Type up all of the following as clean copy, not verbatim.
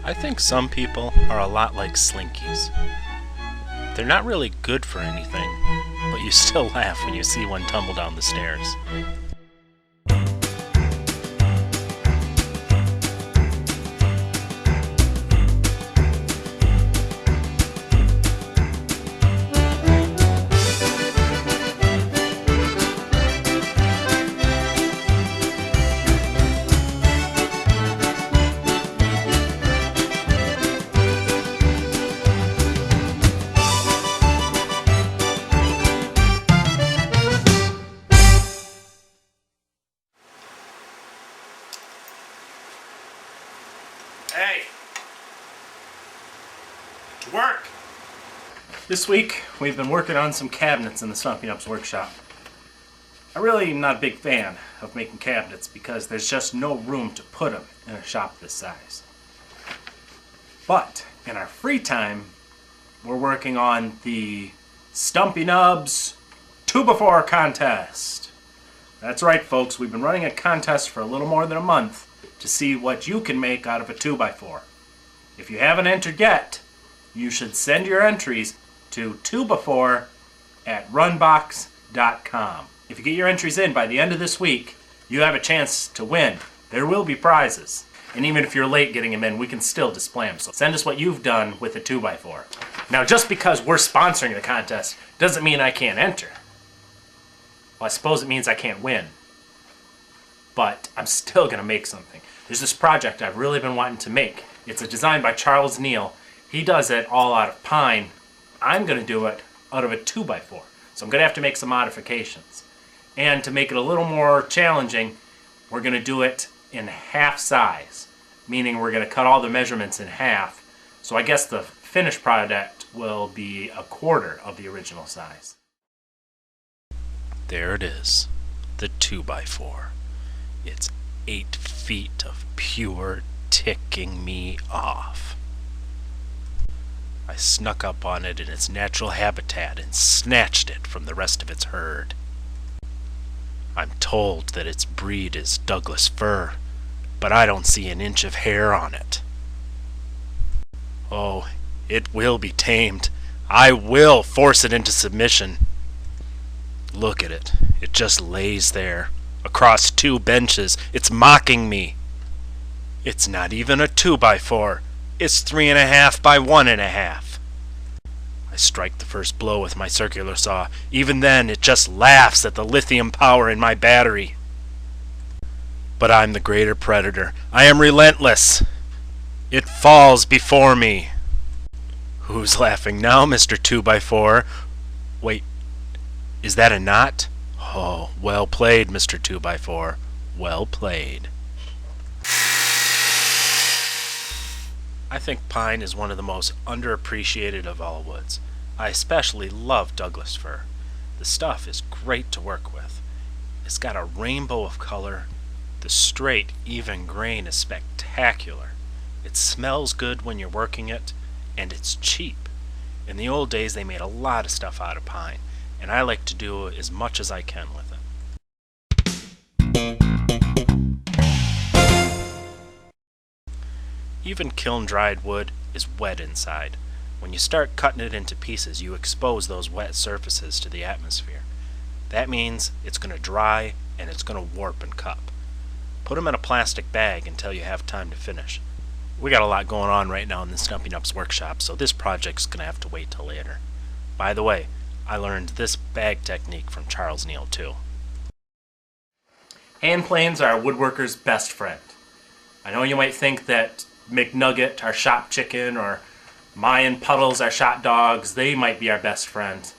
I think some people are a lot like slinkies. They're not really good for anything, but you still laugh when you see one tumble down the stairs. Hey! Work! This week, we've been working on some cabinets in the Stumpy Nubs workshop. I'm really not a big fan of making cabinets because there's just no room to put them in a shop this size. But, in our free time, we're working on the Stumpy Nubs tubafore contest. That's right, folks, we've been running a contest for a little more than a month to see what you can make out of a 2x4. If you haven't entered yet, you should send your entries to tubafore@runbox.com. If you get your entries in by the end of this week, you have a chance to win. There will be prizes. And even if you're late getting them in, we can still display them. So send us what you've done with a 2x4. Now, just because we're sponsoring the contest doesn't mean I can't enter. Well, I suppose it means I can't win. But I'm still going to make something. There's this project I've really been wanting to make. It's a design by Charles Neal. He does it all out of pine. I'm going to do it out of a 2x4. So I'm going to have to make some modifications. And to make it a little more challenging, we're going to do it in half size. Meaning we're going to cut all the measurements in half. So I guess the finished product will be a quarter of the original size. There it is, the 2x4. It's 8 feet of pure ticking me off. I snuck up on it in its natural habitat and snatched it from the rest of its herd. I'm told that its breed is Douglas fir, but I don't see an inch of hair on it. Oh, it will be tamed. I will force it into submission. Look at it. It just lays there, across 2 benches. It's mocking me. It's not even a 2x4. It's 3.5 by 1.5. I strike the first blow with my circular saw. Even then, it just laughs at the lithium power in my battery. But I'm the greater predator. I am relentless. It falls before me. Who's laughing now, Mr. 2x4? Wait, is that a knot? Oh, well played, Mr. 2x4. Well played. I think pine is one of the most underappreciated of all woods. I especially love Douglas fir. The stuff is great to work with. It's got a rainbow of color. The straight, even grain is spectacular. It smells good when you're working it, and it's cheap. In the old days, they made a lot of stuff out of pine, and I like to do as much as I can with it. Even kiln-dried wood is wet inside. When you start cutting it into pieces, you expose those wet surfaces to the atmosphere. That means it's going to dry and it's going to warp and cup. Put them in a plastic bag until you have time to finish. We got a lot going on right now in the Stumpy Nubs workshop, so this project's going to have to wait till later. By the way, I learned this bag technique from Charles Neal too. Hand planes are a woodworker's best friend. I know you might think that McNugget, our shop chicken, or Mayan Puddles, our shot dogs, they might be our best friends.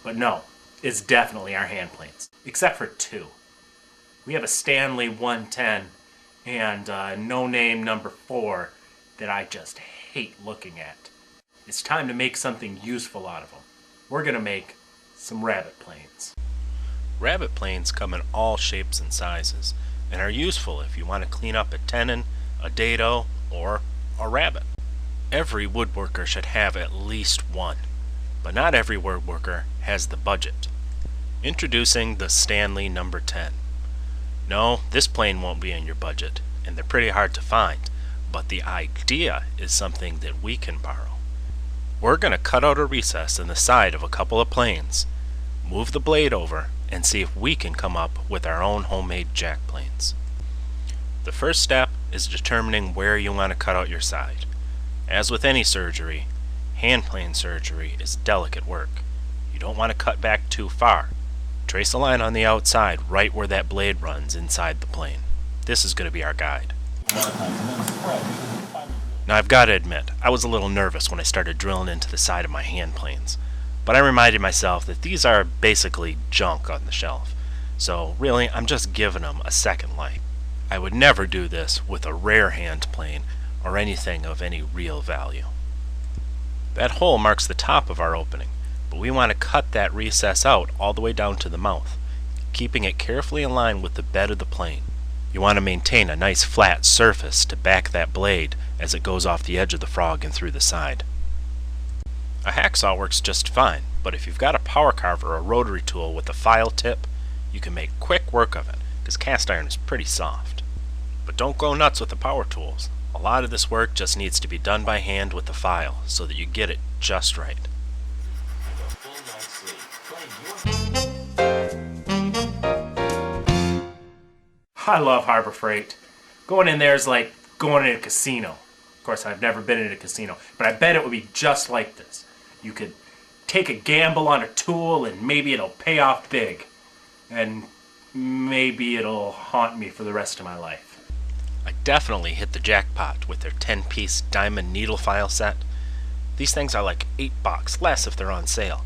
But no, it's definitely our hand planes. Except for 2. We have a Stanley 110 and a no-name number 4 that I just hate looking at. It's time to make something useful out of them. We're going to make some rabbet planes. Rabbet planes come in all shapes and sizes and are useful if you want to clean up a tenon, a dado, or a rabbet. Every woodworker should have at least one, but not every woodworker has the budget. Introducing the Stanley number 10. No, this plane won't be in your budget, and they're pretty hard to find, but the idea is something that we can borrow. We're going to cut out a recess in the side of a couple of planes, move the blade over, and see if we can come up with our own homemade jack planes. The first step is determining where you want to cut out your side. As with any surgery, hand plane surgery is delicate work. You don't want to cut back too far. Trace a line on the outside right where that blade runs inside the plane. This is going to be our guide. Now I've got to admit, I was a little nervous when I started drilling into the side of my hand planes, but I reminded myself that these are basically junk on the shelf, so really I'm just giving them a second life. I would never do this with a rare hand plane or anything of any real value. That hole marks the top of our opening, but we want to cut that recess out all the way down to the mouth, keeping it carefully in line with the bed of the plane. You want to maintain a nice flat surface to back that blade as it goes off the edge of the frog and through the side. A hacksaw works just fine, but if you've got a power carver or a rotary tool with a file tip, you can make quick work of it, because cast iron is pretty soft. But don't go nuts with the power tools. A lot of this work just needs to be done by hand with the file, so that you get it just right. I love Harbor Freight. Going in there is like going in a casino. Of course, I've never been in a casino, but I bet it would be just like this. You could take a gamble on a tool and maybe it'll pay off big. And maybe it'll haunt me for the rest of my life. I definitely hit the jackpot with their 10-piece diamond needle file set. These things are like $8, less if they're on sale.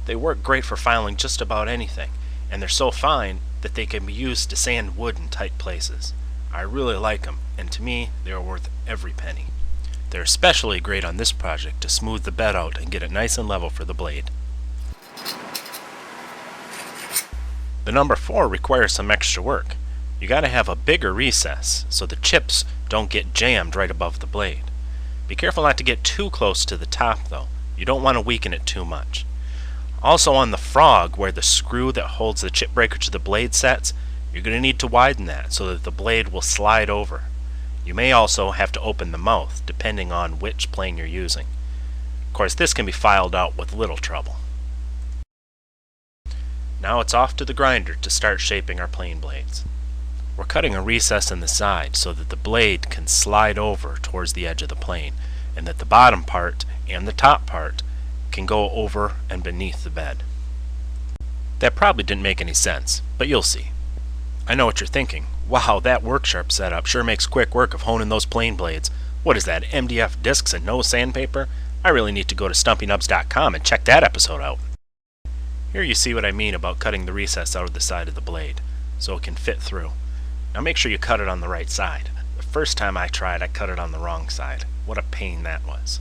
They work great for filing just about anything, and they're so fine that they can be used to sand wood in tight places. I really like them, and to me, they are worth every penny. They're especially great on this project to smooth the bed out and get it nice and level for the blade. The number 4 requires some extra work. You gotta have a bigger recess so the chips don't get jammed right above the blade. Be careful not to get too close to the top though. You don't want to weaken it too much. Also on the frog, where the screw that holds the chip breaker to the blade sets, you're going to need to widen that so that the blade will slide over. You may also have to open the mouth, depending on which plane you're using. Of course, this can be filed out with little trouble. Now it's off to the grinder to start shaping our plane blades. We're cutting a recess in the side so that the blade can slide over towards the edge of the plane, and that the bottom part and the top part can go over and beneath the bed. That probably didn't make any sense, but you'll see. I know what you're thinking. Wow, that workshop setup sure makes quick work of honing those plane blades. What is that, MDF discs and no sandpaper? I really need to go to stumpynubs.com and check that episode out. Here you see what I mean about cutting the recess out of the side of the blade, so it can fit through. Now make sure you cut it on the right side. The first time I tried, I cut it on the wrong side. What a pain that was.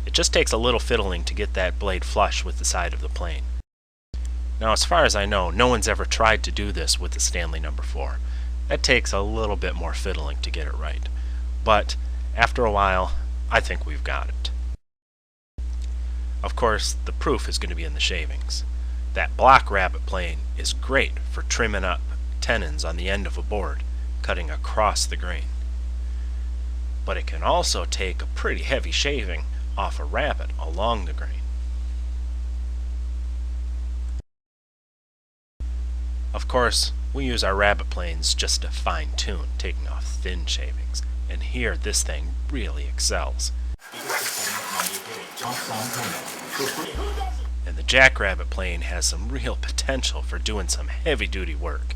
It just takes a little fiddling to get that blade flush with the side of the plane. Now as far as I know, no one's ever tried to do this with the Stanley No. 4. That takes a little bit more fiddling to get it right. But after a while, I think we've got it. Of course, the proof is going to be in the shavings. That block rabbet plane is great for trimming up tenons on the end of a board, cutting across the grain. But it can also take a pretty heavy shaving off a rabbet along the grain. Of course, we use our rabbet planes just to fine-tune, taking off thin shavings, and here this thing really excels. And the jackrabbit plane has some real potential for doing some heavy-duty work.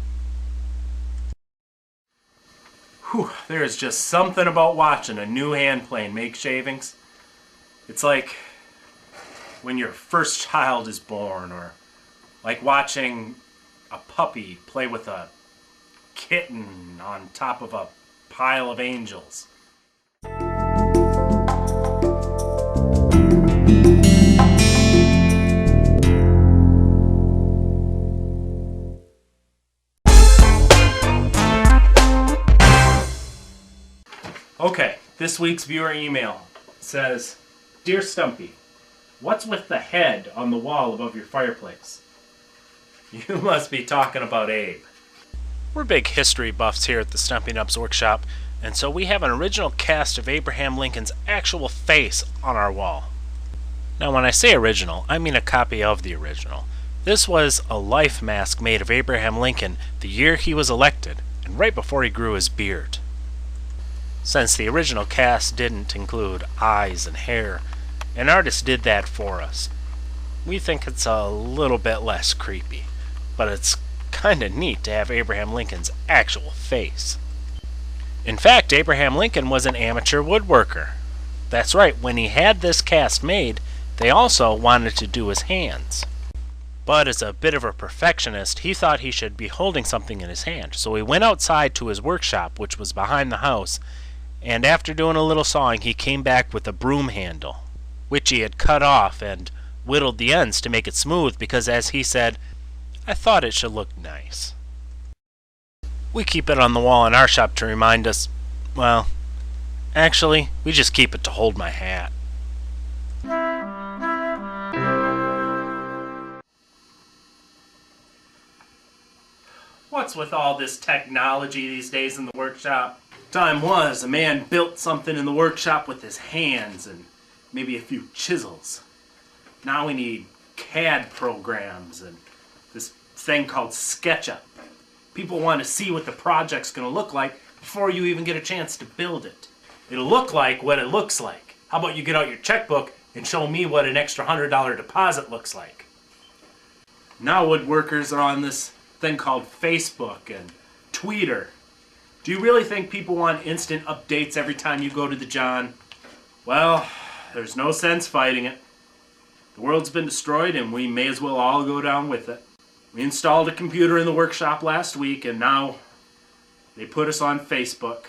Whew, there is just something about watching a new hand plane make shavings. It's like when your first child is born, or like watching a puppy play with a kitten on top of a pile of angels. Okay, this week's viewer email says, "Dear Stumpy, what's with the head on the wall above your fireplace?" You must be talking about Abe. We're big history buffs here at the Stumpy Nubs Workshop, And so we have an original cast of Abraham Lincoln's actual face on our wall. Now when I say original, I mean a copy of the original. This was a life mask made of Abraham Lincoln the year he was elected, and right before he grew his beard. Since the original cast didn't include eyes and hair, an artist did that for us. We think it's a little bit less creepy, but it's kinda neat to have Abraham Lincoln's actual face. In fact, Abraham Lincoln was an amateur woodworker. That's right, when he had this cast made, they also wanted to do his hands. But as a bit of a perfectionist, he thought he should be holding something in his hand. So he went outside to his workshop, which was behind the house, and after doing a little sawing, he came back with a broom handle, which he had cut off and whittled the ends to make it smooth because, as he said, I thought it should look nice. We keep it on the wall in our shop to remind us, well, actually, we just keep it to hold my hat. What's with all this technology these days in the workshop? Time was, a man built something in the workshop with his hands and maybe a few chisels. Now we need CAD programs and this thing called SketchUp. People want to see what the project's going to look like before you even get a chance to build it. It'll look like what it looks like. How about you get out your checkbook and show me what an extra $100 deposit looks like? Now woodworkers are on this thing called Facebook and Twitter. Do you really think people want instant updates every time you go to the John? Well, there's no sense fighting it. The world's been destroyed and we may as well all go down with it. We installed a computer in the workshop last week and now they put us on Facebook.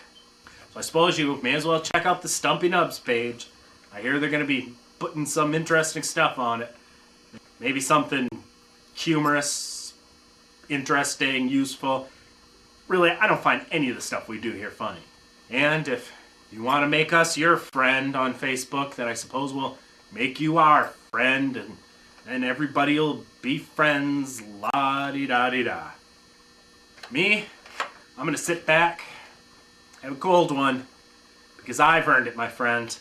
So I suppose you may as well check out the Stumpy Nubs page. I hear they're going to be putting some interesting stuff on it. Maybe something humorous, interesting, useful. Really, I don't find any of the stuff we do here funny. And if you want to make us your friend on Facebook, then I suppose we'll make you our friend and everybody will be friends, la-di-da-di-da. Me, I'm going to sit back, have a cold one, because I've earned it, my friend.